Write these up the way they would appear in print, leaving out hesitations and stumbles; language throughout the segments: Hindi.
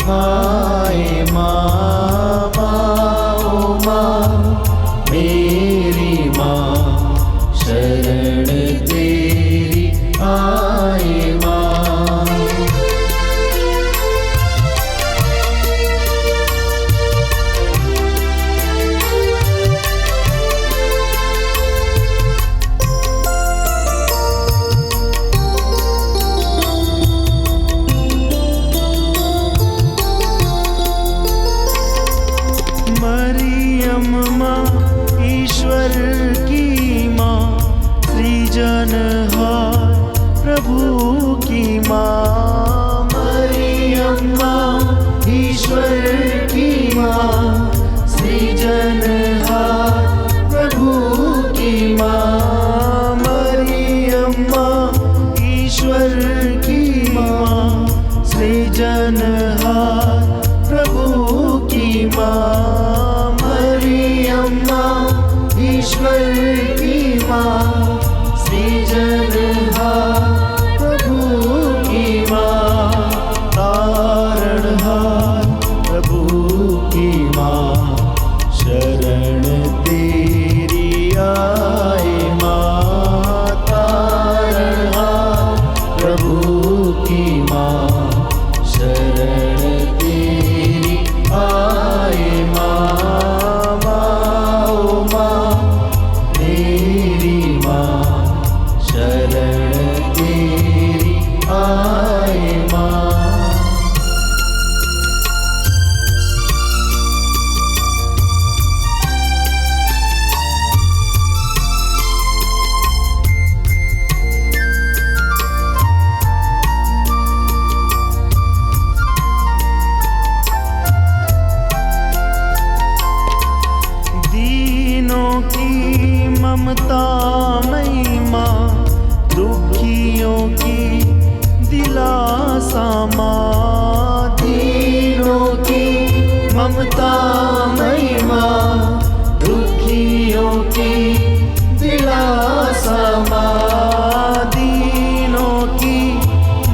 आए माँ, माँ माँ मेरी माँ, शरण तेरी आए माँ। मरियम माँ ईश्वर की माँ, सृजनहार प्रभु की माँ। मरियम माँ ईश्वर की माँ, सृजनहार प्रभु की माँ। मरियम माँ ईश्वर की माँ, सृजनहार प्रभु की माँ। मरियम माँ ईश्वर की माँ, सृजनहार प्रभु की माँ। तारणहार प्रभु की माँ, शरण तेरी आए माँ। तारणहार प्रभु की माँ, शरण तेरी आए माँ। माँ माँ मेरी माँ, शरण तेरी आए माँ। दीनों की ममता मई माँ, दुखियों की दिलासा माँ। दीनों की ममता मई माँ, दुखियों की दिलासा माँ। दीनों की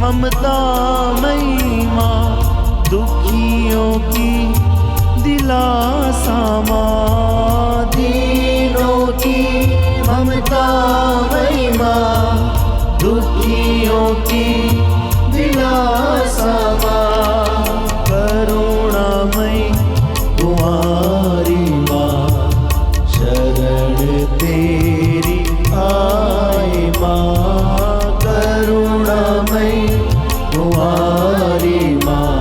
ममता मई माँ, दुखियों की दिलासा माँ। दीनों की ममता मई माँ, दुखियों की दिलासा माँ। करुणामयी कुमारी माँ, शरण तेरी आए माँ। करुणामयी कुमारी माँ,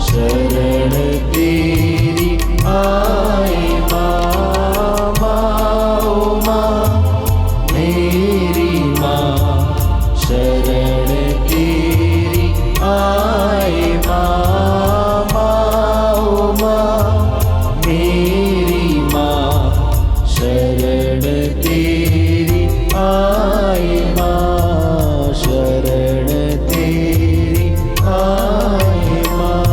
शरण तेरी आए माँ। माँ माँ मेरी माँ, शरण तेरी आए माँ। माँ माँ मेरी माँ, शरण तेरी आए माँ। शरण तेरी आए माँ।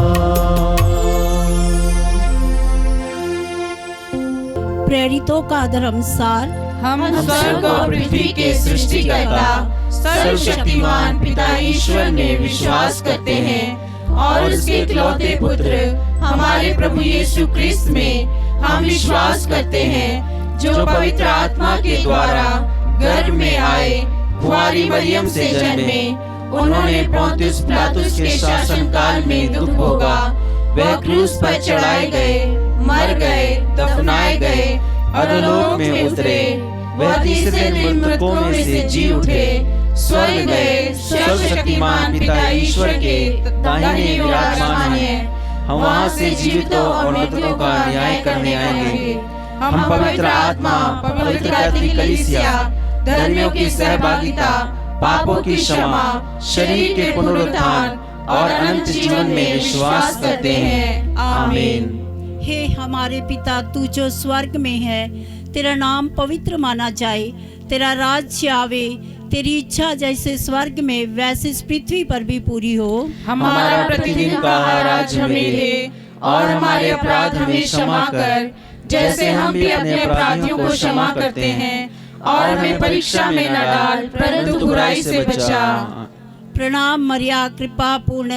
प्रेरितों का धर्मसार। हम स्वर्ग और पृथ्वी के सृष्टिकर्ता सर्वशक्तिमान पिता ईश्वर में विश्वास करते हैं और उसके इकलौते पुत्र हमारे प्रभु यीशु क्रिस्त में हम विश्वास करते हैं, जो पवित्र आत्मा के द्वारा गर्भ में आए, कुंवारी मरियम से जन्मे। उन्होंने पोंतियुस पिलातुस के शासन काल में दुख भोगा, वह क्रूस पर चढ़ाए गए, मर गए, दफनाए गए, अधोलोक में उतरे। वह तीसरे दिन मृतकों में से जी उठे, स्वर्ग गए, सर्वशक्तिमान पिता ईश्वर के दाहिने विराजमान हैं। हम वहाँ से जीवितों और मृतकों का न्याय करने आएंगे। हम पवित्र आत्मा, पवित्र कैथोलिक कलीसिया, धर्मियों की सहभागिता, पापों की क्षमा, शरीर के पुनरुत्थान और अनंत जीवन में विश्वास करते हैं। आमीन। हे हमारे पिता, तू जो स्वर्ग में है, तेरा नाम पवित्र माना जाए, तेरा राज्य आवे, तेरी इच्छा जैसे स्वर्ग में वैसे इस पृथ्वी पर भी पूरी हो। हमारा प्रतिदिन का आहार आज हमें दे और हमारे अपराध हमें क्षमा कर, जैसे हम भी अपने अपराधियों को क्षमा करते हैं, और हमें परीक्षा में न डाल, परंतु बुराई से बचा। प्रणाम मरिया, कृपा पूर्ण,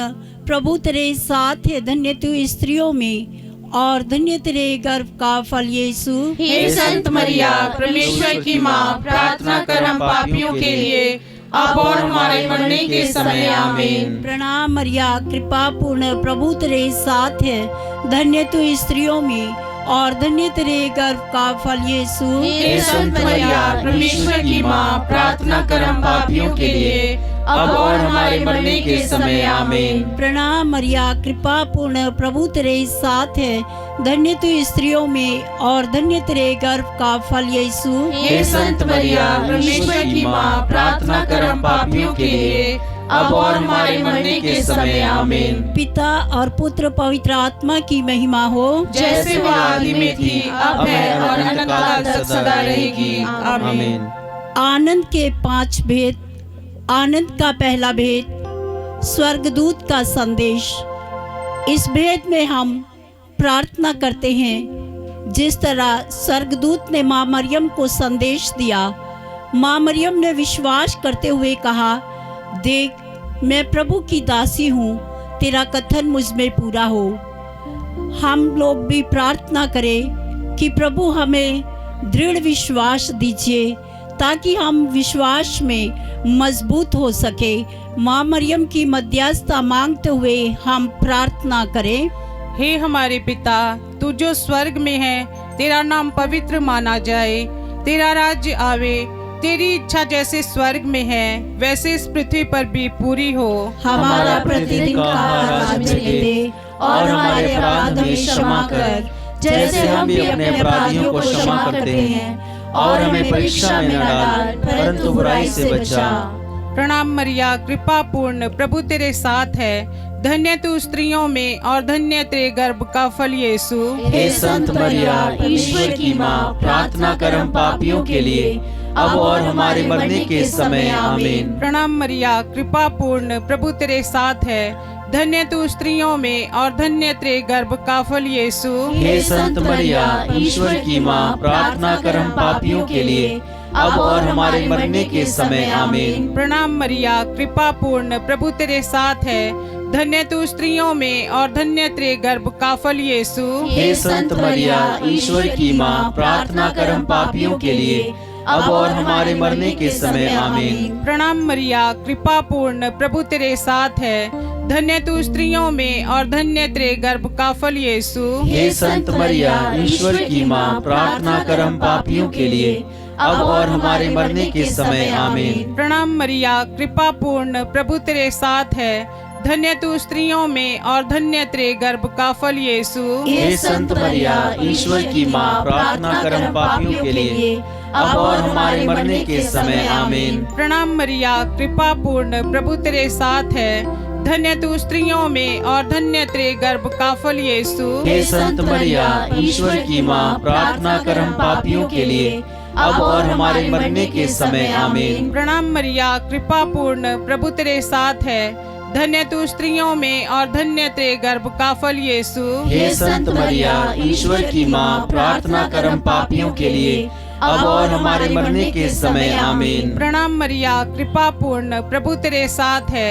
प्रभु तेरे साथ है, धन्य तू स्त्रियों में और धन्य तेरे गर्भ का फल यीशु। हे संत मरिया, परमेश्वर की माँ, प्रार्थना कर हम पापियों के लिए, अब और हमारे मरने के समय, आमीन। प्रणाम मरिया, कृपा पूर्ण, प्रभु तेरे साथ है, धन्य तू स्त्रियों में और धन्य तेरे गर्भ का फल यीशु। हे संत मरिया, परमेश्वर की माँ, प्रार्थना कर हम पापियों के लिए, अब और हमारे मरने के समय, आमीन। प्रणाम मरिया, कृपा पूर्ण, प्रभु तेरे साथ है, धन्य तू स्त्रियों में और धन्य तेरे गर्भ का फल यीशु। हे संत मरिया, परमेश्वर की माँ, प्रार्थना कर हम पापियों के लिए, अब और हमारे मरने के समय, आमीन। पिता और पुत्र पवित्र आत्मा की महिमा हो, जैसे वह आदि में थी, अब है और अनंतकाल तक सदा रहेगी, आमीन। आनंद के 5 भेद। आनंद का पहला भेद, स्वर्गदूत का संदेश। इस भेद में हम प्रार्थना करते हैं जिस तरह स्वर्गदूत ने माँ मरियम को संदेश दिया। माँ मरियम ने विश्वास करते हुए कहा, देख मैं प्रभु की दासी हूँ, तेरा कथन मुझ में पूरा हो। हम लोग भी प्रार्थना करें कि प्रभु हमें दृढ़ विश्वास दीजिए ताकि हम विश्वास में मजबूत हो सके। माँ मरियम की मध्यस्थता मांगते हुए हम प्रार्थना करें। हे हमारे पिता, तू जो स्वर्ग में है, तेरा नाम पवित्र माना जाए, तेरा राज्य आवे, तेरी इच्छा जैसे स्वर्ग में है वैसे इस पृथ्वी पर भी पूरी हो। हमारा प्रतिदिन का आहार आज हमें दे और हमारे अपराध हमें क्षमा कर, जैसे हम भी अपने अपराधियों को क्षमा करते हैं, और हमें परीक्षा में न डाल परंतु बुराई से बचा। प्रणाम मरिया, कृपा पूर्ण, प्रभु तेरे साथ है, धन्य तू स्त्रियों में और धन्य तेरे गर्भ का फल यीशु। हे संत मरिया, ईश्वर की माँ, प्रार्थना कर हम पापियों के लिए, अब और हमारे मरने के समय, आमीन। प्रणाम मरिया, कृपा पूर्ण, प्रभु तेरे साथ है, धन्य तू स्त्रियों में और धन्य तेरे गर्भ का फल यीशु। हे संत मरिया, ईश्वर की माँ, प्रार्थना कर हम पापियों के लिए, अब और हमारे मरने के समय, आमीन। प्रणाम मरिया, कृपा पूर्ण, प्रभु तेरे साथ है, धन्य तू स्त्रियों में और धन्य तेरे गर्भ का फल यीशु। हे संत मरिया, ईश्वर की माँ, प्रार्थना कर हम पापियों के लिए, अब और हमारे मरने के समय, आमीन। प्रणाम मरिया, कृपा पूर्ण, प्रभु तेरे साथ है, धन्य तू स्त्रियों में और धन्य तेरे गर्भ का फल यीशु। हे संत मरिया, ईश्वर की माँ, प्रार्थना कर हम पापियों के लिए, अब और हमारे मरने के समय, आमीन। प्रणाम मरिया, कृपा पूर्ण, प्रभु तेरे साथ है, धन्य तू स्त्रियों में और धन्य तेरे गर्भ का फल यीशु। हे संत मरिया, ईश्वर की माँ, प्रार्थना कर हम पापियों के लिए, अब और हमारे मरने के समय, आमीन। प्रणाम मरिया, कृपा पूर्ण, प्रभु तेरे साथ है, धन्य तू स्त्रियों में और धन्य तेरे गर्भ का फल यीशु। हे संत मरिया, ईश्वर की माँ, प्रार्थना कर हम पापियों के लिए, अब और हमारे मरने के समय, आमीन। प्रणाम मरिया, कृपा पूर्ण, प्रभु तेरे साथ है, धन्य तू स्त्रियों में और धन्य तेरे गर्भ का फल यीशु। हे संत मरिया, ईश्वर की माँ, प्रार्थना कर हम पापियों के लिए, अब और हमारे मरने के समय, आमीन। प्रणाम मरिया, कृपा पूर्ण, प्रभु तेरे साथ है,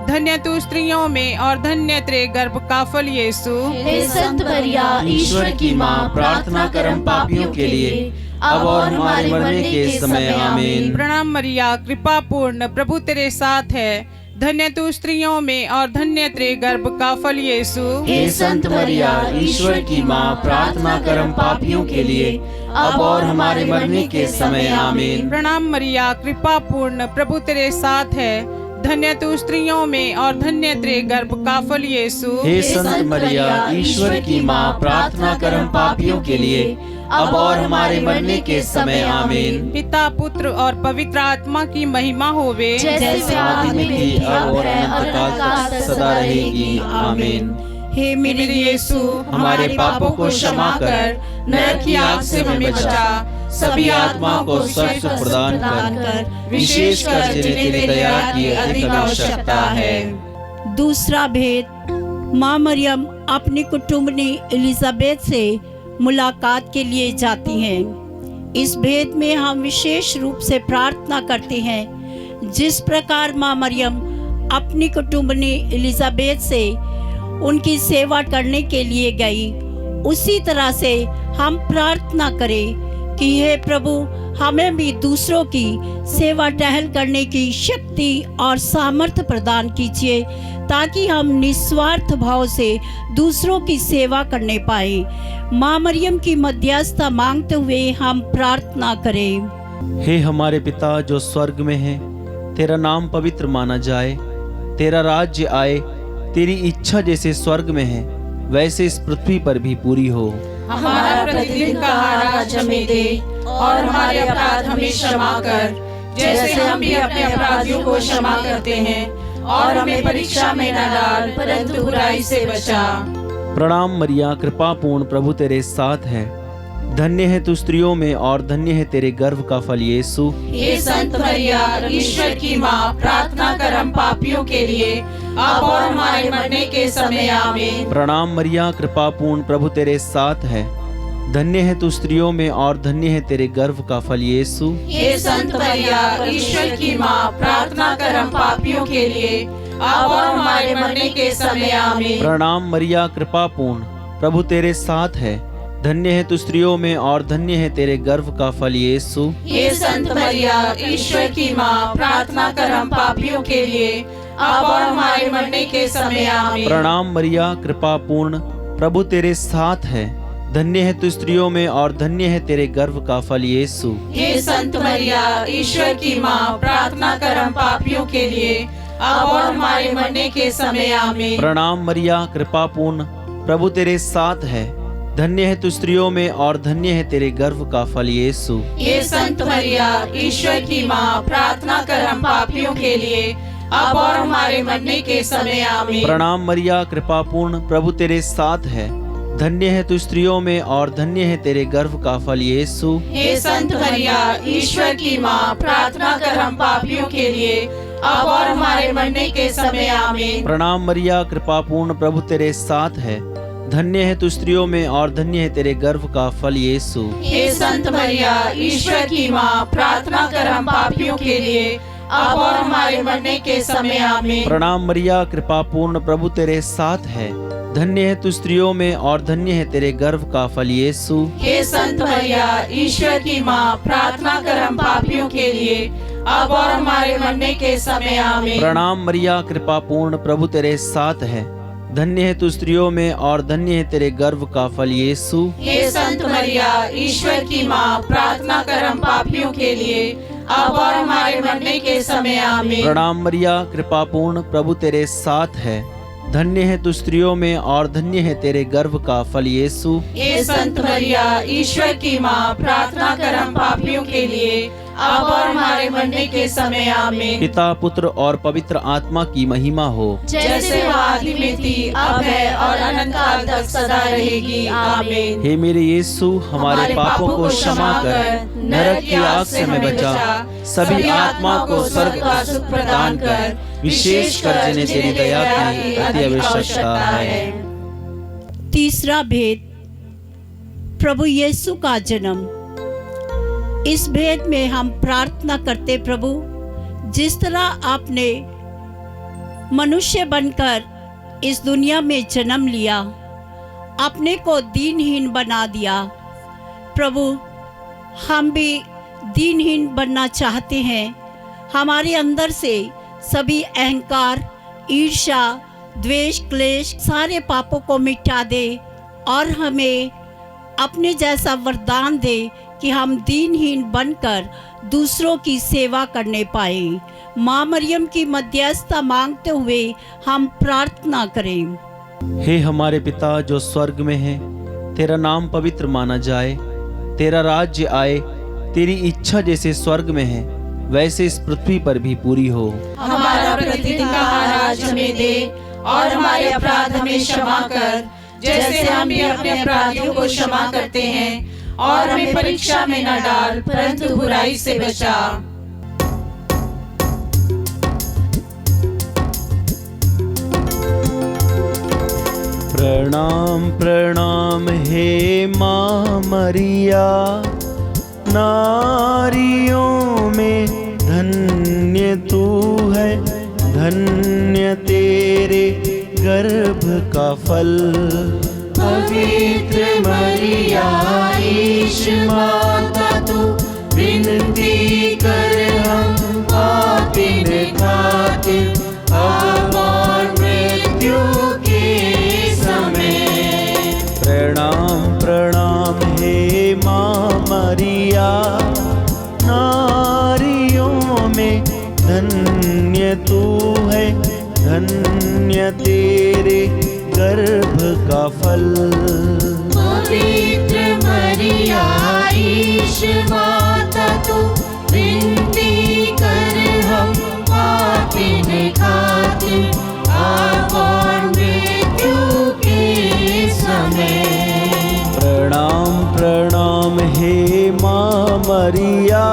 धन्य तू स्त्रियों में और धन्य तेरे गर्भ का फल यीशु। हे संत मरिया, ईश्वर की माँ, प्रार्थना कर हम पापियों के लिए, अब और हमारे मरने के समय, आमीन। प्रणाम मरिया, कृपा पूर्ण, प्रभु तेरे साथ है, धन्य तू स्त्रियों में और धन्य तेरे गर्भ का फल यीशु। हे संत मरिया, ईश्वर की माँ, प्रार्थना कर हम पापियों के लिए, अब और हमारे मरने के समय, आमीन। प्रणाम मरिया, कृपा पूर्ण, प्रभु तेरे साथ है, धन्य तू स्त्रियों में और धन्य तेरे गर्भ का फल यीशु। हे संत मरिया, ईश्वर की माँ, प्रार्थना कर हम पापियों के लिए, अब और हमारे मरने के समय, आमीन। पिता, पुत्र और पवित्र आत्मा की महिमा होवे, जैसे आदि में थी, अब और अनंतकाल तक सदा रहेगी, आमीन। हे मेरे यीशु, हमारे पापों को क्षमा कर, नरक की आग से हमें बचा, सभी आत्माओं को स्वर्ग सुख प्रदान कर, विशेषकर जिन्हें तेरी दया की अधिक आवश्यकता है। दूसरा भेद, माँ मरियम अपनी कुटुंबनी एलिजाबेथ से मुलाकात के लिए जाती हैं। इस भेद में हम विशेष रूप से प्रार्थना करते हैं जिस प्रकार माँ मरियम अपनी कुटुंबनी एलिजाबेथ से उनकी सेवा करने के लिए गई, उसी तरह से हम प्रार्थना करें कि हे प्रभु, हमें भी दूसरों की सेवा टहल करने की शक्ति और सामर्थ्य प्रदान कीजिए, ताकि हम निस्वार्थ भाव से दूसरों की सेवा करने पाए। माँ मरियम की मध्यस्थता मांगते हुए हम प्रार्थना करें। हे हमारे पिता जो स्वर्ग में है, तेरा नाम पवित्र माना जाए, तेरा राज्य आए, तेरी इच्छा जैसे स्वर्ग में है वैसे इस पृथ्वी पर भी पूरी हो। हमारा प्रतिदिन का आहार आज हमें दे, और हमारे अपराध हमें क्षमा कर, जैसे हम भी अपने अपराधियों को क्षमा करते हैं, और हमें परीक्षा में न डाल, परंतु बुराई से बचा। प्रणाम मरिया, कृपा पूर्ण, प्रभु तेरे साथ है, धन्य है तू स्त्रियों में और धन्य है तेरे गर्भ का फल यीशु। हे संत मरिया, ईश्वर की माँ, प्रार्थना कर हम पापियों के लिए, अब और हमारे मरने के समय आमीन। प्रणाम मरिया, कृपा पूर्ण, प्रभु तेरे साथ है, धन्य है तू स्त्रियों में और धन्य है तेरे गर्भ का फल यीशु। हे संत मरिया, ईश्वर की माँ, प्रार्थना कर हम पापियों के लिए, अब और हमारे मरने के समय आमीन। प्रणाम मरिया, कृपा पूर्ण, प्रभु तेरे साथ है, धन्य है तू स्त्रियों में और धन्य है तेरे गर्भ का फल यीशु। हे संत मरिया, ईश्वर की माँ, प्रार्थना कर हम पापियों के लिए, अब और हमारे मरने के समय आमीन। प्रणाम मरिया, कृपा पूर्ण, प्रभु तेरे साथ है, धन्य है तू स्त्रियों में और धन्य है तेरे गर्भ का फल यीशु। हे संत मरिया, ईश्वर की माँ, प्रार्थना कर हम पापियों के लिए, अब और हमारे मरने के समय आमीन। प्रणाम मरिया, कृपा पूर्ण, प्रभु तेरे साथ है, धन्य है तू स्त्रियों में और धन्य है तेरे गर्भ का फल यीशु। हे संत मरिया, ईश्वर की माँ, प्रार्थना कर हम पापियों के लिए, अब और हमारे मरने के समय आमीन। प्रणाम मरिया, कृपा पूर्ण, प्रभु तेरे साथ है, धन्य है तू स्त्रियों में और धन्य है तेरे गर्भ का फल यीशु। हे संत मरिया, ईश्वर की माँ, प्रार्थना कर हम पापियों के लिए, अब और हमारे मरने के समय आमीन। प्रणाम मरिया, कृपा पूर्ण, प्रभु तेरे साथ है, धन्य है तू स्त्रियों में और धन्य है तेरे गर्भ का फल यीशु। हे संत मरिया, ईश्वर की माँ, प्रार्थना कर हम पापियों के लिए, अब और हमारे मरने के समय आमीन। प्रणाम मरिया, कृपा पूर्ण, प्रभु तेरे साथ है, धन्य है तू स्त्रियों में और धन्य है तेरे गर्भ का फल यीशु। हे संत मरिया, ईश्वर की माँ, प्रार्थना कर हम पापियों के लिए, अब और हमारे मरने के समय आमीन। प्रणाम मरिया, कृपा पूर्ण, प्रभु तेरे साथ है, धन्य है तू स्त्रियों में और धन्य है तेरे गर्भ का फल यीशु। हे संत मरिया, ईश्वर की माँ, प्रार्थना कर हम पापियों के लिए, अब और हमारे मरने के समय आमीन। प्रणाम मरिया, कृपा पूर्ण, प्रभु तेरे साथ है, धन्य है तू स्त्रियों में और धन्य है तेरे गर्भ का फल यीशु। हे संत मरिया, ईश्वर की माँ, प्रार्थना कर हम पापियों के लिए, अब और हमारे मरने के समय आमीन। पिता, पुत्र और पवित्र आत्मा की महिमा हो, जैसे वो आदि में थी, अब है और अनंत काल तक सदा रहेगी, आमीन। हे मेरे यीशु, हमारे पापों को क्षमा कर, नरक की आग से हमें बचा, सभी आत्मा को स्वर्ग का सुख प्रदान कर, विशेष कर जिन्हें तेरी दया की अति आवश्यकता है। तीसरा भेद, प्रभु यीशु का जन्म। इस भेद में हम प्रार्थना करते, प्रभु, जिस तरह आपने मनुष्य बनकर इस दुनिया में जन्म लिया, अपने को दीनहीन बना दिया, प्रभु हम भी दीनहीन बनना चाहते हैं। हमारे अंदर से सभी अहंकार, ईर्ष्या, द्वेष, क्लेश, सारे पापों को मिटा दे और हमें अपने जैसा वरदान दे कि हम दीनहीन बनकर दूसरों की सेवा करने पाए। माँ मरियम की मध्यस्थता मांगते हुए हम प्रार्थना करें। हे हमारे पिता जो स्वर्ग में है, तेरा नाम पवित्र माना जाए, तेरा राज्य आए, तेरी इच्छा जैसे स्वर्ग में है वैसे इस पृथ्वी पर भी पूरी हो। हमारा प्रतिदिन का आहार आज हमें दे, और हमारे अपराध हमें क्षमा कर, जैसे हम भी अपने अपराधियों को क्षमा करते हैं, और हमें परीक्षा में न डाल, परंतु बुराई से बचा। प्रणाम प्रणाम हे माँ मरिया, नारियों में धन्य तू है, धन्य तेरे गर्भ का फल। पवित्र मरिया ईश माता तू विनती कर हम पापिन खातिर अब और मृत्यु के समय। प्रणाम प्रणाम हे माँ मरिया, नारियों में धन्य तू है, धन्य तेरे गर्भ का फल। पवित्र मरिया ईश माता तू विनती कर हम पापिन खातिर अब और मृत्यु के समय। प्रणाम प्रणाम हे माँ मरिया,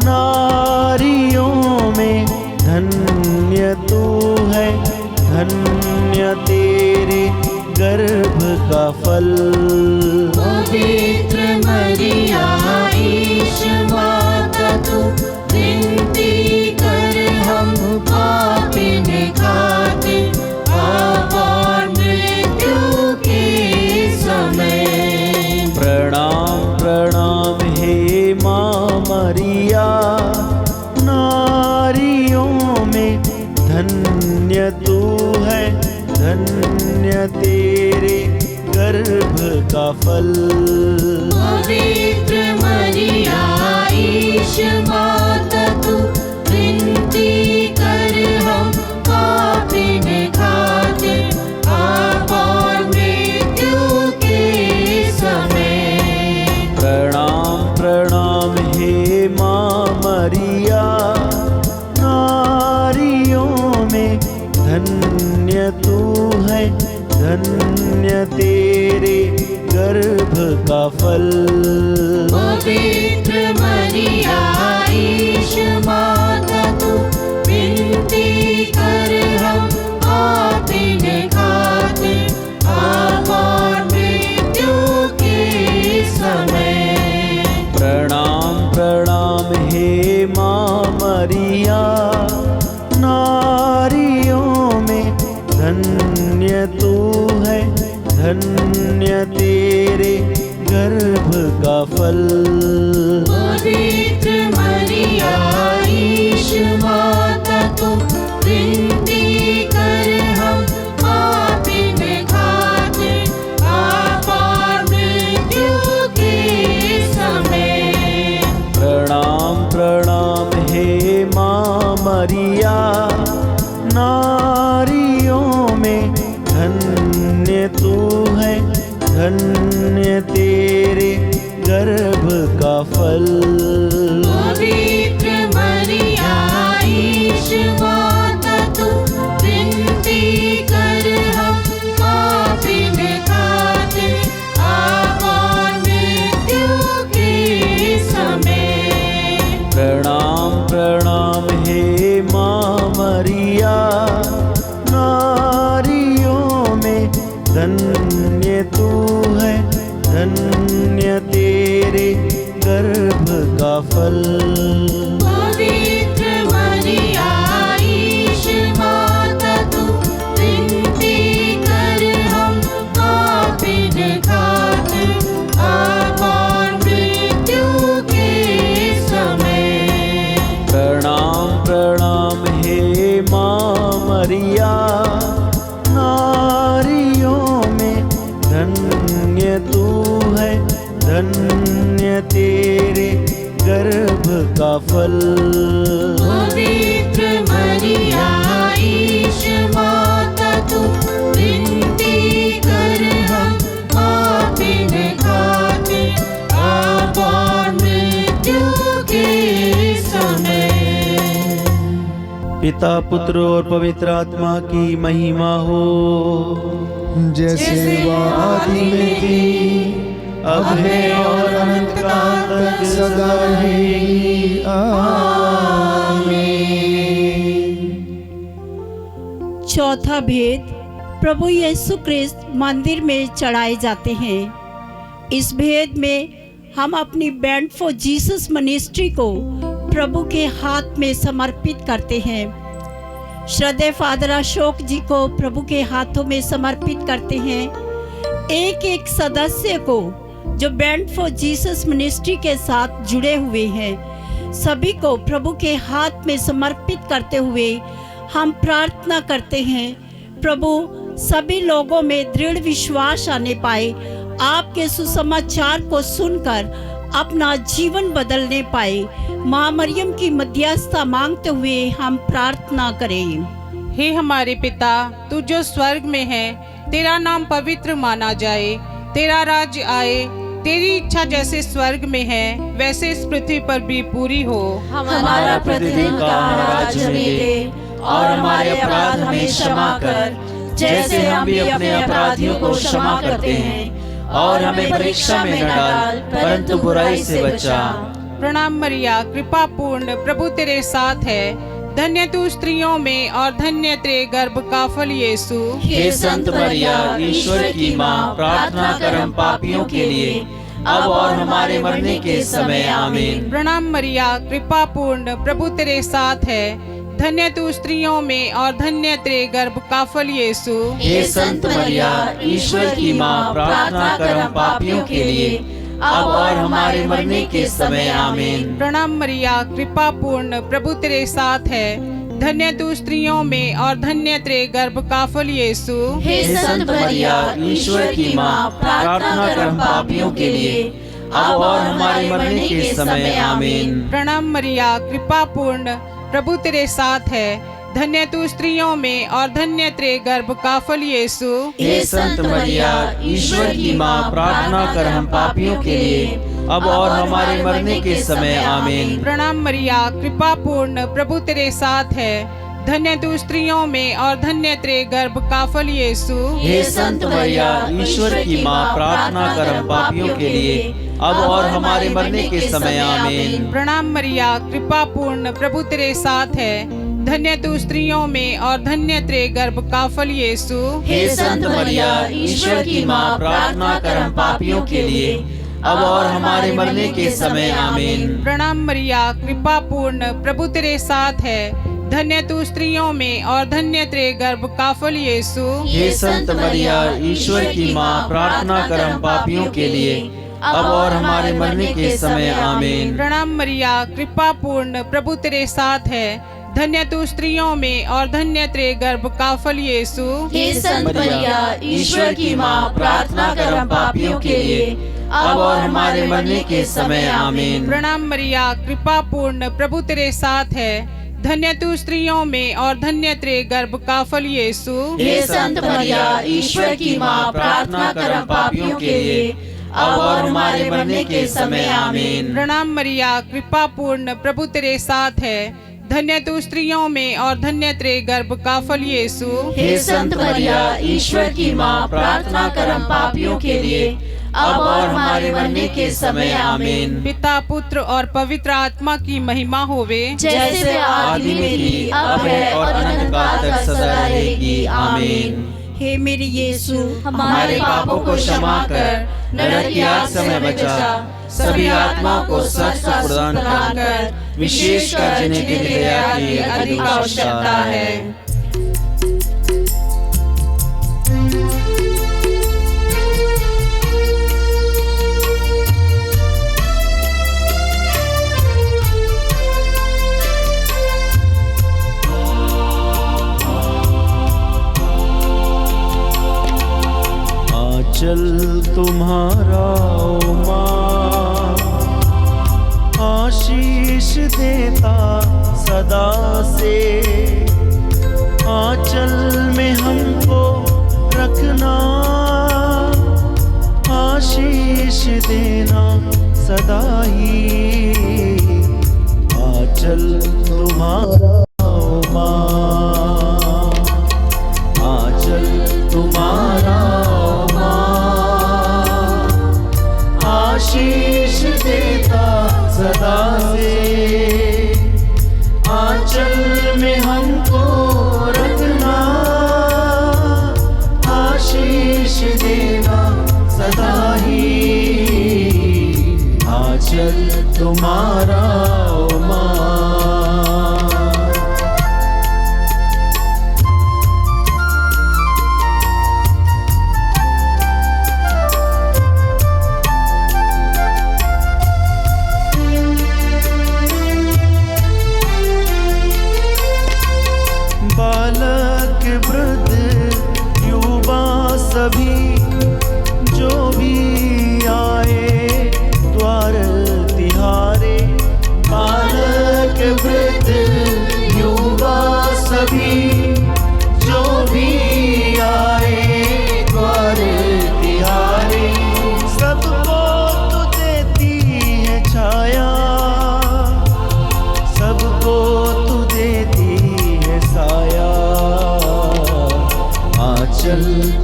नारियों में धन्य तू है, धन्य तेरे गर्भ का फल। पवित्र मरिया ईश माता तू विनती कर हम पापिन खातिर अब और मृत्यु के समय। प्रणाम प्रणाम हे माँ मरिया, नारियों में धन्य तू है, धन्य तेरे गर्भ का फल। पवित्र मरिया ईश माता तू विनती कर हम पापिन खातिर अब और मृत्यु के समय। प्रणाम प्रणाम हे माँ मरिया, नारियों में धन्य तू है, धन्य तेरे गर्भ का फल। पवित्र मरिया ईश माता तू विनती कर हम पापिन खातिर अब और मृत्यु के समय। प्रणाम प्रणाम हे माँ मरिया, नारियों में धन्य तू है, धन्य तेरे गर्भ का फल। पवित्र मरिया ईश माता तू विनती कर हम पापिन खातिर अब और मृत्यु के समय। प्रणाम प्रणाम हे माँ मरिया, नारियों में धन्य तू है, धन्य तेरे गर्भ का फल। पवित्र मरिया ईश माता तू विनती कर हम पापिन खातिर अब और मृत्यु के समय। प्रणाम प्रणाम हे माँ मरिया, नारियों में धन्य तू है, धन्य तेरे गर्भ का फल। पवित्र मरिया ईश माता तू विनती कर हम पापिन खातिर अब और मृत्यु के समय। प्रणाम प्रणाम हे माँ मरिया, नारियों में धन्य तू है, धन्य तेरे गर्भ का फल। पवित्र मरिया ईश माता तू विनती कर हम पापिन खातिर अब और मृत्यु के समय। पिता पुत्र और पवित्र आत्मा की महिमा हो, जैसे वह आदि में थी, अब है और अनंत काल तक सदा रहेगी। आमीन। चौथा भेद, प्रभु यीशु क्रिस्त मंदिर में चढ़ाए जाते हैं। इस भेद में हम अपनी बैंड फॉर जीसस मिनिस्ट्री को प्रभु के हाथ में समर्पित करते हैं। श्रद्धेय फादर अशोक जी को प्रभु के हाथों में समर्पित करते हैं। एक एक सदस्य को जो बैंड फॉर जीसस मिनिस्ट्री के साथ जुड़े हुए हैं, सभी को प्रभु के हाथ में समर्पित करते हुए हम प्रार्थना करते हैं, प्रभु सभी लोगों में दृढ़ विश्वास आने पाए, आपके सुसमाचार को सुनकर अपना जीवन बदलने पाए। माँ मरियम की मध्यस्थता मांगते हुए हम प्रार्थना करें। हे हमारे पिता, तू जो स्वर्ग में है, तेरा नाम पवित्र माना जाए, तेरा राज्य आए, तेरी इच्छा जैसे स्वर्ग में है वैसे इस पृथ्वी पर भी पूरी हो। हमारा प्रतिदिन का आज हमें दे, और हमारे अपराध हमें क्षमा कर, जैसे हम भी अपने अपराधियों को क्षमा करते हैं, और हमें परीक्षा में न डाल, परंतु बुराई से बचा। प्रणाम मरिया, कृपा पूर्ण, प्रभु तेरे साथ है, धन्य तू स्त्रियों में और धन्य तेरे गर्भ का फल यीशु। हे संत मरिया, ईश्वर की माँ, प्रार्थना कर हम पापियों के लिए, अब और हमारे मरने के समय। आमीन। प्रणाम मरिया, कृपा पूर्ण, प्रभु तेरे साथ है, धन्य तू स्त्रियों में और धन्य तेरे गर्भ का फल यीशु। हे संत मरिया, ईश्वर की माँ, प्रार्थना कर हम पापियों के लिए, अब और हमारे मरने के समय। आमीन। प्रणाम मरिया, कृपा पूर्ण, प्रभु तेरे साथ है, धन्य तू स्त्रियों में और धन्य तेरे गर्भ का फल यीशु। हे संत मरिया, ईश्वर की माँ, प्रार्थना कर हम पापियों के लिए, अब और हमारे मरने के समय। आमीन। प्रणाम मरिया, कृपा पूर्ण, प्रभु तेरे साथ है, धन्य तू स्त्रियों में और धन्य तेरे गर्भ का फल यीशु। हे संत मरिया, ईश्वर की माँ, प्रार्थना कर हम पापियों के लिए, अब और हमारे मरने के समय। आमीन। प्रणाम मरिया, कृपा पूर्ण, प्रभु तेरे साथ है, धन्य तू स्त्रियों में और धन्य तेरे गर्भ का फल यीशु। हे संत मरिया, ईश्वर की माँ, प्रार्थना कर हम पापियों के लिए, अब और हमारे मरने के समय। आमीन। प्रणाम मरिया, कृपा पूर्ण, प्रभु तेरे साथ है, धन्य तू स्त्रियों में और धन्य तेरे गर्भ का फल यीशु। हे संत मरिया, ईश्वर की माँ, प्रार्थना कर हम पापियों के लिए, अब और हमारे मरने के समय। आमीन। प्रणाम मरिया, कृपा पूर्ण, प्रभु तेरे साथ है, धन्य तू स्त्रियों में और धन्य तेरे गर्भ का फल यीशु। हे संत मरिया, ईश्वर की माँ, प्रार्थना कर हम पापियों के लिए, अब और हमारे मरने के समय। आमीन। प्रणाम मरिया, कृपा पूर्ण, प्रभु तेरे साथ है, धन्य तू स्त्रियों में और धन्य तेरे गर्भ का फल यीशु। हे संत मरिया, ईश्वर की माँ, प्रार्थना कर हम पापियों के लिए, अब और हमारे मरने के समय। आमीन। प्रणाम मरिया, कृपा पूर्ण, प्रभु तेरे साथ है, धन्य तू स्त्रियों में और धन्य तेरे गर्भ का फल यीशु। हे संत मरिया, ईश्वर की माँ, प्रार्थना कर हम पापियों के लिए, अब और हमारे मरने के समय। आमीन। प्रणाम मरिया, कृपा पूर्ण, प्रभु तेरे साथ है, धन्य तू स्त्रियों में और धन्य तेरे गर्भ का फल यीशु। हे संत मरिया, ईश्वर की माँ, प्रार्थना कर हम पापियों के लिए, अब और हमारे मरने के समय। आमीन। पिता, पुत्र और पवित्र आत्मा की महिमा होवे, जैसे आदि में थी, अब है और अनंत काल तक सदा रहेगी। आमीन। हे मेरे यीशु, हमारे पापों को क्षमा कर, नरक की आग से हमें बचा, सभी आत्माओं को स्वर्ग का प्रदान कर, विशेषकर जिन्हें तेरी दया की अधिक आवश्यकता है। चल तुम्हारा ओ माँ, आशीष देता सदा से, आंचल में हमको रखना, आशीष देना सदा ही, आंचल तुम्हारा ओ माँ, आंचल तुम्हारा आशीष देता सदा से, आंचल में हमको रखना, आशीष देना सदा ही, आंचल तुम्हारा ओ माँ।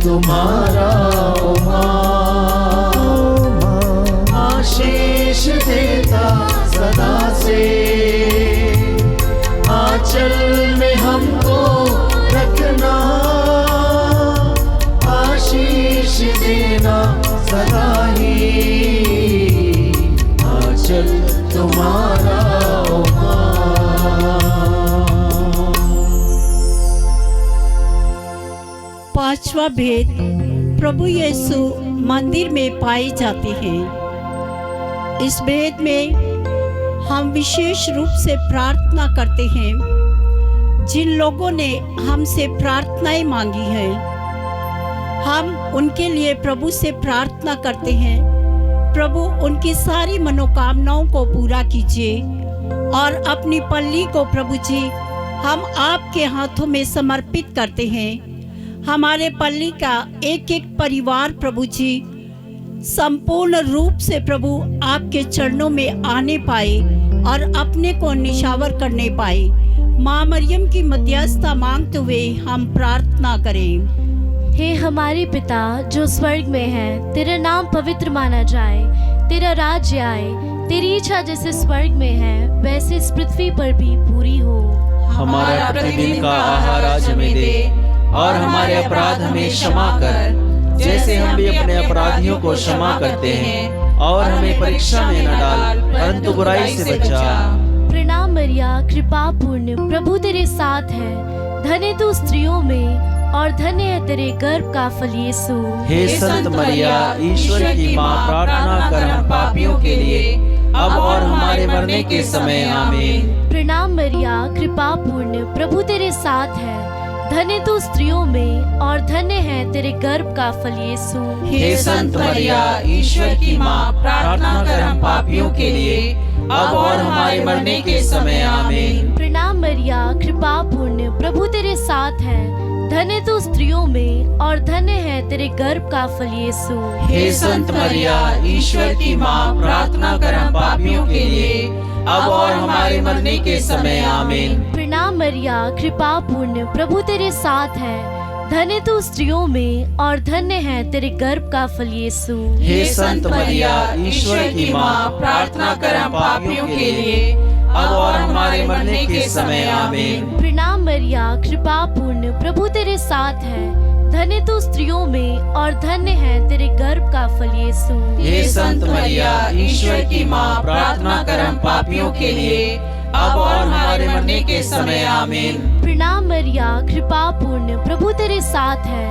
तुम्हारा ओ माँ, आशीष देता सदा से, आंचल में हमको रखना, आशीष देना सदा ही, आंचल तुम्हारा ओ माँ। पांचवा भेद, प्रभु यीशु मंदिर में पाए जाते हैं। इस भेद में हम विशेष रूप से प्रार्थना करते हैं। जिन लोगों ने हमसे प्रार्थनाएं मांगी हैं, हम उनके लिए प्रभु से प्रार्थना करते हैं। प्रभु उनकी सारी मनोकामनाओं को पूरा कीजिए और अपनी पल्ली को प्रभु जी हम आपके हाथों में समर्पित करते हैं। हमारे पल्ली का एक एक परिवार प्रभु जी संपूर्ण रूप से प्रभु आपके चरणों में आने पाए और अपने को निशावर करने पाए। माँ मरियम की मध्यस्थता मांगते हुए हम प्रार्थना करें। हे हमारे पिता जो स्वर्ग में है, तेरा नाम पवित्र माना जाए, तेरा राज्य आए, तेरी इच्छा जैसे स्वर्ग में है वैसे इस पृथ्वी पर भी पूरी हो। हमारा प्रतिदिन का आहार आज हमें दे और हमारे अपराध हमें क्षमा कर जैसे हम भी अपने अपराधियों को क्षमा करते हैं, और हमें परीक्षा में न डाल परंतु बुराई से बचा। प्रणाम मरिया, कृपा पूर्ण, प्रभु तेरे साथ है, धन्य तू स्त्रियों में और धन्य है तेरे गर्भ का फल यीशु। हे संत मरिया, ईश्वर की माँ, प्रार्थना कर हम पापियों के लिए अब और हमारे मरने के समय आमीन। प्रणाम मरिया, कृपा पूर्ण, प्रभु तेरे साथ है, धन्य तू स्त्रियों में और धन्य है तेरे गर्भ का फल यीशु। हे संत मरिया, ईश्वर की माँ, प्रार्थना कर हम पापियों के लिए अब और हमारे मरने के समय आमीन। प्रणाम मरिया, कृपा पूर्ण, प्रभु तेरे साथ है, धन्य तू स्त्रियों में और धन्य है तेरे गर्भ का फल यीशु। हे संत मरिया, ईश्वर की माँ, प्रार्थना कर हम पापियों के लिए अब और हमारे मरने के समय आमीन। प्रणाम मरिया, कृपा पूर्ण, प्रभु तेरे साथ है, धन्य तू स्त्रियों में और धन्य है तेरे गर्भ का फल यीशु। हे संत मरिया, ईश्वर की माँ, प्रार्थना कर हम पापियों के लिए अब और हमारे मरने के समय आमीन। प्रणाम मरिया, कृपा पूर्ण, प्रभु तेरे साथ है, धन्य तू स्त्रियों में और धन्य है तेरे गर्भ का फल यीशु। हे संत मरिया, ईश्वर की माँ, प्रार्थना कर हम पापियों के लिए अब और हमारे मरने के समय आमीन। प्रणाम मरिया, कृपा पूर्ण, प्रभु तेरे साथ है,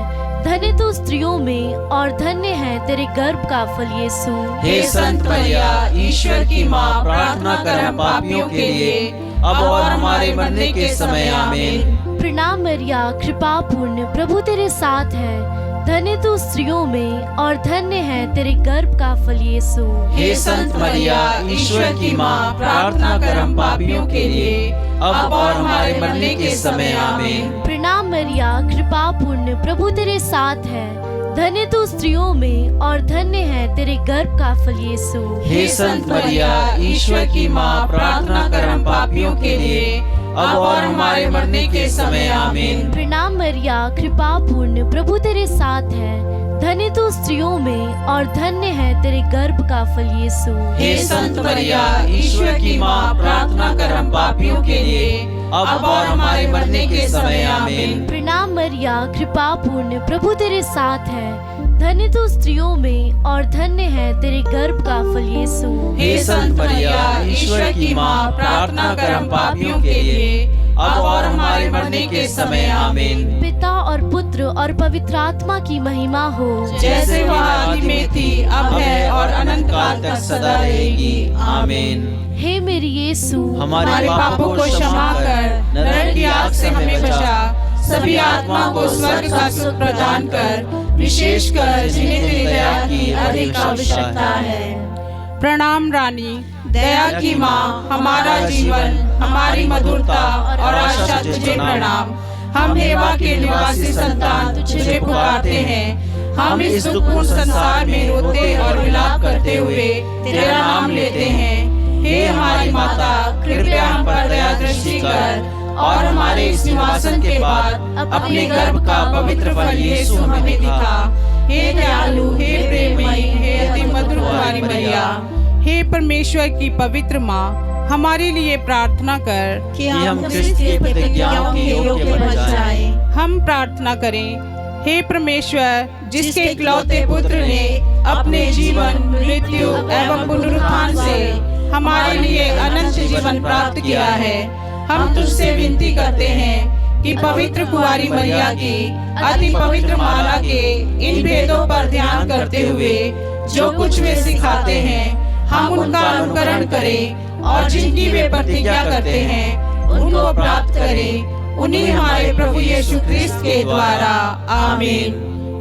धन्य तू स्त्रियों में और धन्य है तेरे गर्भ का फल यीशु। हे संत मरिया, ईश्वर की माँ, प्रार्थना कर हम पापियों के लिए अब और हमारे मरने के समय आमीन। प्रणाम मरिया, कृपा पूर्ण, प्रभु तेरे साथ है, धन्य तू स्त्रियों में और धन्य है तेरे गर्भ का फल यीशु। हे संत मरिया, ईश्वर की माँ, प्रार्थना कर हम पापियों के लिए अब और हमारे मरने के समय आमीन। प्रणाम मरिया, कृपा पूर्ण, प्रभु तेरे साथ है, धन्य तू स्त्रियों में और धन्य है तेरे गर्भ का फल यीशु। हे संत मरिया, ईश्वर की माँ, प्रार्थना कर हम पापियों के लिए अब और हमारे मरने के समय आमीन। प्रणाम मरिया, कृपा पूर्ण, प्रभु तेरे साथ है, धन्य तू स्त्रियों में और धन्य है तेरे गर्भ का फल यीशु। हे संत मरिया, ईश्वर की माँ, प्रार्थना कर हम पापियों के लिए अब और हमारे मरने के समय आमीन। प्रणाम मरिया, कृपा पूर्ण, प्रभु तेरे साथ है, धन्य तू स्त्रियों में और धन्य है तेरे गर्भ का फल यीशु। हे संत मरिया, ईश्वर की माँ, प्रार्थना कर हम पापियों के लिए अब और हमारे मरने के समय आमीन। पिता और पुत्र और पवित्र आत्मा की महिमा हो, जैसे वह आदि में थी, अब है और अनंत काल तक सदा रहेगी आमीन। हे मेरी यीशु, हमारे पापों को क्षमा कर, नरक की आग से हमें बचा, सभी आत्मा को स्वर्ग का सुख प्रदान कर, विशेषकर जिन्हें तेरी दया की अधिक आवश्यकता है। प्रणाम रानी, दया की माँ, हमारा जीवन, हमारी मधुरता और आशा तुझे प्रणाम। हम हेवा के निवासी संतान तुझे पुकारते हैं। हम इस दुखपूर्ण संसार में रोते और विलाप करते हुए तेरा नाम लेते हैं। हे हमारी माता, कृपया हम पर दया दृष्टि कर और हमारे इस सिंहासन के बाद अपने गर्भ का पवित्र फल यीशु हमें दिखा। हे दयालु, हे प्रेममयी, हे अति मधुर कुंवारी मरिया, हे परमेश्वर की पवित्र माँ, हमारे लिए प्रार्थना कर कि हम क्रिस्त की प्रतिज्ञाओं के योग्य बन जाएं। हम प्रार्थना करें। हे परमेश्वर, जिसके इकलौते पुत्र ने अपने जीवन, मृत्यु एवं पुनरुत्थान से हमारे लिए अनंत जीवन प्राप्त किया है, हम तुझसे विनती करते हैं कि पवित्र कुंवारी मरिया की अति पवित्र माला के इन भेदों पर ध्यान करते हुए जो कुछ वे सिखाते हैं, हम उनका अनुकरण करें और जिनकी वे प्रतिज्ञा करते हैं उनको प्राप्त करें। उन्हीं हमारे प्रभु यीशु ख्रिस्त के द्वारा, आमीन।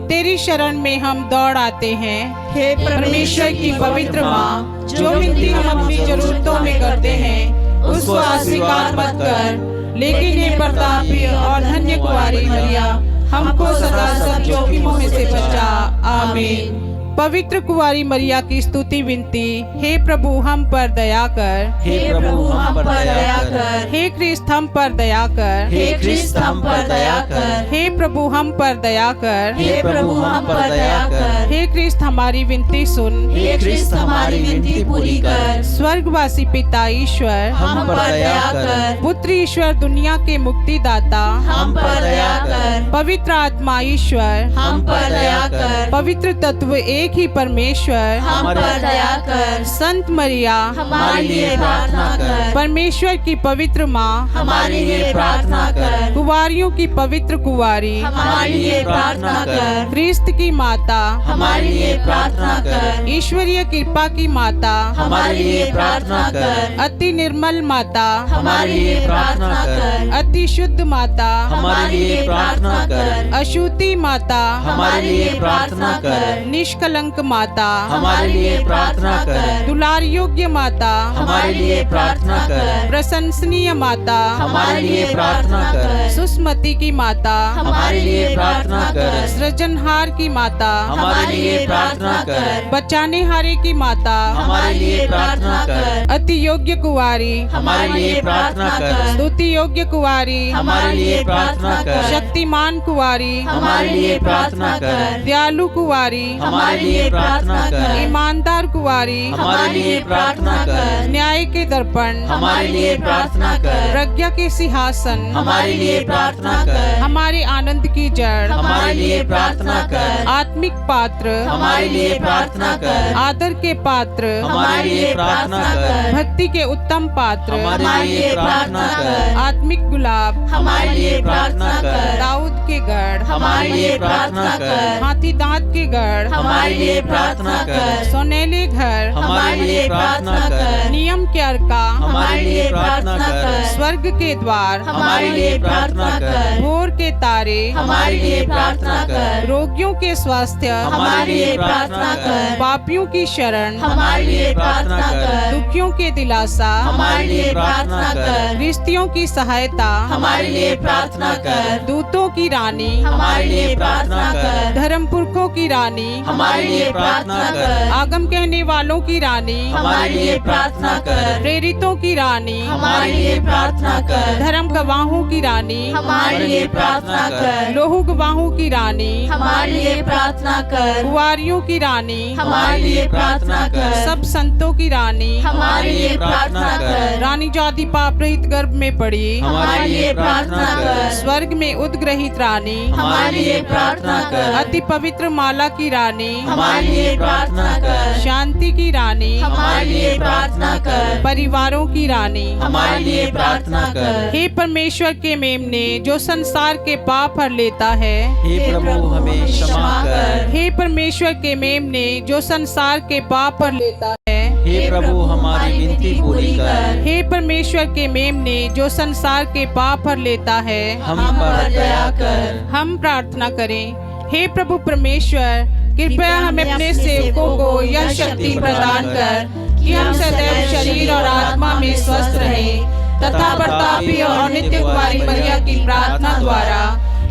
तेरी शरण में हम दौड़ आते हैं, हे परमेश्वर की पवित्र माँ, जो विनती हम अपनी जरूरतों में करते हैं उसको अस्वीकार मत कर, लेकिन ये प्रतापी और धन्य कुंवारी मरिया, हमको सदा सब जोखिमों में से बचा। आमीन। पवित्र कुंवारी मरिया की स्तुति विनती। हे प्रभु, हम पर दया कर। हे प्रभु, हम पर दया कर। हे क्रिस्त, हम पर दया कर। हे क्रिस्त, हम पर दया कर। हे प्रभु, हम पर दया कर। हे प्रभु, हम पर दया कर। हे क्रिस्त, हमारी विनती सुन। हे क्रिस्त, हमारी विनती पूरी कर। स्वर्गवासी पिता ईश्वर, हम पर दया कर। पुत्र ईश्वर, दुनिया के मुक्तिदाता, हम पर दया कर। पवित्र आत्मा ईश्वर, हम पर दया कर। पवित्र तत्व एक ही परमेश्वर, हम पर दया कर। संत मरिया, हमारे लिए प्रार्थना कर। परमेश्वर की पवित्र माँ, हमारे लिए प्रार्थना कर। कुंवारियों की पवित्र कुंवारी, हमारे लिए प्रार्थना कर। क्रिस्त की माता, हमारे लिए प्रार्थना कर। ईश्वरीय कृपा की माता, हमारे लिए प्रार्थना कर। अति निर्मल माता, हमारे लिए प्रार्थना कर। अति शुद्ध माता, हमारे लिए प्रार्थना कर। अशुद्धि माता, हमारे लिए प्रार्थना कर। निष्कलंक माता, हमारे लिए प्रार्थना कर। दुलार योग्य माता, हमारे लिए प्रार्थना कर। प्रशंसनीय माता, हमारे लिए प्रार्थना कर। सुस्मति की माता, हमारे लिए प्रार्थना कर। सृजनहार की माता, हमारे लिए प्रार्थना कर। बचाने हारे की माता, हमारे लिए प्रार्थना कर। अति योग्य कुंवारी, हमारे लिए प्रार्थना कर। स्तुति योग्य कुंवारी, हमारे लिए प्रार्थना कर। शक्तिमान कुंवारी, हमारे लिए प्रार्थना कर। दयालु कुंवारी, हमारे लिए प्रार्थना कर। ईमानदार कुंवारी, हमारे लिए प्रार्थना कर। न्याय के दर्पण, हमारे लिए प्रार्थना कर। प्रज्ञा के सिंहासन, हमारे लिए प्रार्थना कर। हमारे आनंद की जड़, हमारे लिए प्रार्थना कर। आत्मिक पात्र, हमारे लिए प्रार्थना कर। आदर के पात्र, हमारे लिए प्रार्थना कर। भक्ति के उत्तम पात्र, हमारे लिए प्रार्थना कर। आत्मिक गुलाब, हमारे लिए प्रार्थना कर। दाऊद के गढ़, हमारे लिए प्रार्थना कर। हाथी दांत के गढ़, हमारे लिए प्रार्थना कर। सोनेले घर, हमारे लिए प्रार्थना कर। नियम के अर्का, हमारे लिए प्रार्थना कर। स्वर्ग के द्वार, हमारे लिए प्रार्थना कर। भोर के तारे, हमारे लिए प्रार्थना कर। रोगियों के स्वास्थ्य, हमारे लिए प्रार्थना कर। पापियों की शरण, हमारे लिए प्रार्थना कर। दुखियों के दिलासा, हमारे लिए प्रार्थना कर। रिश्तियों की सहायता, हमारे लिए प्रार्थना कर। दूतों की रानी, हमारे लिए प्रार्थना कर। धर्म पुरखों की रानी, हमारे लिए प्रार्थना कर। आगम कहने वालों की रानी, हमारे लिए प्रार्थना कर। प्रेरितों की रानी, हमारे लिए प्रार्थना कर। धर्म गवाहों की रानी, हमारे लिए प्रार्थना कर। लोहू गवाहों की रानी, हमारे लिए प्रार्थना कर। कुंवारियों की रानी, हमारे लिए प्रार्थना कर। सब संतों की रानी, हमारे लिए प्रार्थना कर। रानी जाति पाप रहित गर्भ में पड़ी, हमारे लिए प्रार्थना कर। स्वर्ग में उद्ग्रहित रानी, हमारे लिए प्रार्थना कर। अति पवित्र माला की रानी, हमारे लिए प्रार्थना कर। शांति की रानी, हमारे लिए प्रार्थना कर। परिवारों की रानी, हमारे लिए प्रार्थना कर। हे परमेश्वर के मेमने, जो संसार के पाप हर लेता है, हे प्रभु, हमें क्षमा कर। हे परमेश्वर के मेमने, जो संसार के पाप हर लेता है, हे प्रभु, हमारी विनती पूरी कर। हे परमेश्वर के मेमने, जो संसार के पाप हर लेता है, हम पर दया कर। हम प्रार्थना करें। हे प्रभु परमेश्वर, कृपया हमें अपने सेवकों को यह शक्ति प्रदान कर कि हम सदैव शरीर और आत्मा में स्वस्थ रहें तथा प्रतापी और नित्य कुंवारी मरिया की प्रार्थना द्वारा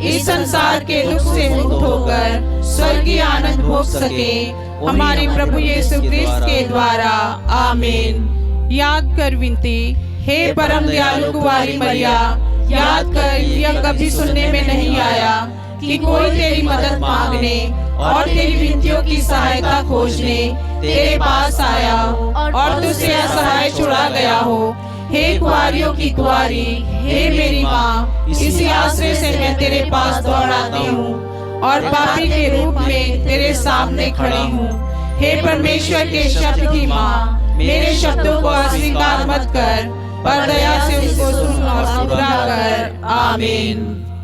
इस संसार के दुख से मुक्त होकर स्वर्गीय आनंद भोग सके, हमारे प्रभु यीशु क्रिस्त के द्वारा। आमीन। याद कर विनती। हे परम दयालु कुंवारी मरिया, याद कर, यह कभी सुनने में नहीं आया कि कोई तेरी मदद मांगने और तेरी विनतियों की सहायता खोजने तेरे पास आया और तुझसे असहाय छुड़ा गया हो। हे कुंवारियों की कुंवारी, हे मेरी माँ, इसी आश्रय से मैं तेरे पास दौड़ आती हूँ और पापी के रूप में तेरे सामने खड़ी हूँ। हे परमेश्वर के शब्द की माँ, मेरे शब्दों को अस्वीकार मत कर, पर दया से उसको सुन और पूरा कर। आमीन।